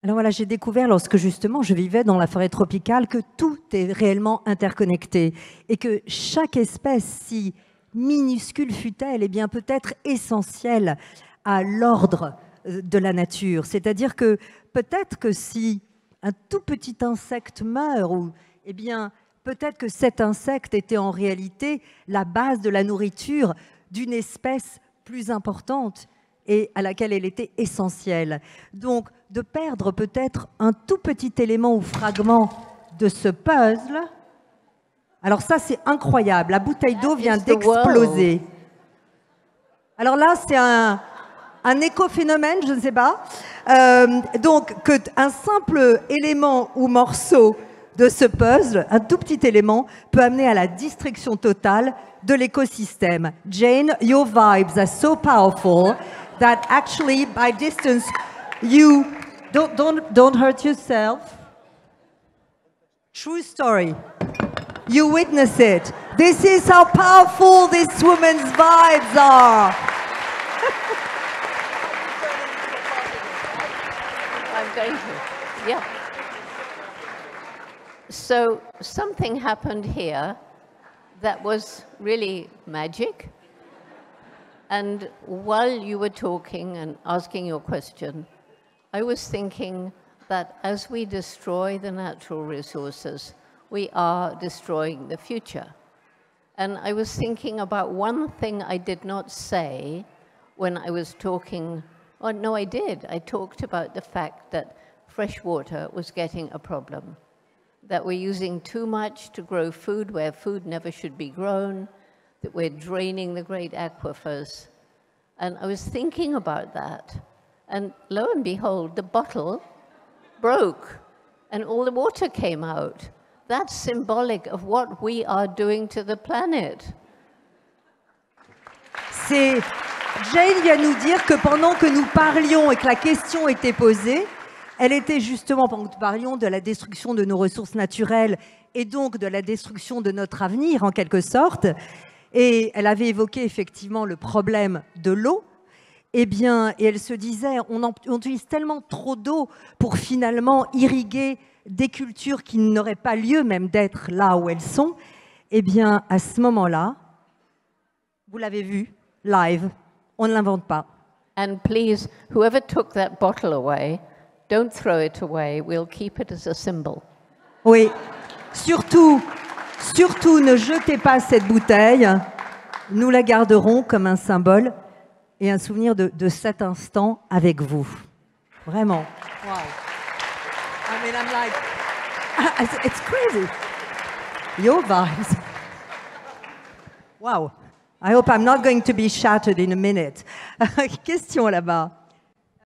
Alors voilà, j'ai découvert lorsque justement je vivais dans la forêt tropicale que tout est réellement interconnecté et que chaque espèce, si minuscule fût-elle, eh bien peut être essentielle à l'ordre de la nature. C'est-à-dire que peut-être que si un tout petit insecte meurt, ou, eh bien peut-être que cet insecte était en réalité la base de la nourriture d'une espèce plus importante et à laquelle elle était essentielle. Donc, de perdre peut-être un tout petit élément ou fragment de ce puzzle. Alors ça, c'est incroyable. La bouteille d'eau vient d'exploser. Alors là, c'est un écophénomène, je ne sais pas. Donc, qu'un simple élément ou morceau de ce puzzle, un tout petit élément, peut amener à la destruction totale de l'écosystème. Jane, your vibes are so powerful that actually, by distance, you don't hurt yourself. True story. You witness it. This is how powerful this woman's vibes are. I'm going to. Yeah. So something happened here that was really magic. And while you were talking and asking your question, I was thinking that as we destroy the natural resources, we are destroying the future. And I was thinking about one thing I did not say when I was talking, oh no, I did. I talked about the fact that fresh water was getting a problem, that we're using too much to grow food where food never should be grown, that we're draining the great aquifers. And I was thinking about that, and lo and behold, the bottle broke, and all the water came out. That's symbolic of what we are doing to the planet. C'est Jane vient nous dire que pendant que nous parlions et que la question était posée, elle était justement, pendant que nous parlions de la destruction de nos ressources naturelles et donc de la destruction de notre avenir en quelque sorte, et elle avait évoqué effectivement le problème de l'eau, eh bien, et elle se disait, on utilise tellement trop d'eau pour finalement irriguer des cultures qui n'auraient pas lieu même d'être là où elles sont, eh bien, à ce moment-là, vous l'avez vu, live, on ne l'invente pas. And please, whoever took that bottle away, don't throw it away, we'll keep it as a symbol. Oui, surtout, ne jetez pas cette bouteille, nous la garderons comme un symbole et un souvenir de cet instant avec vous. Vraiment. Wow. I mean, I'm like, it's crazy. Your vibes. Wow. I hope I'm not going to be shattered in a minute. Question là-bas.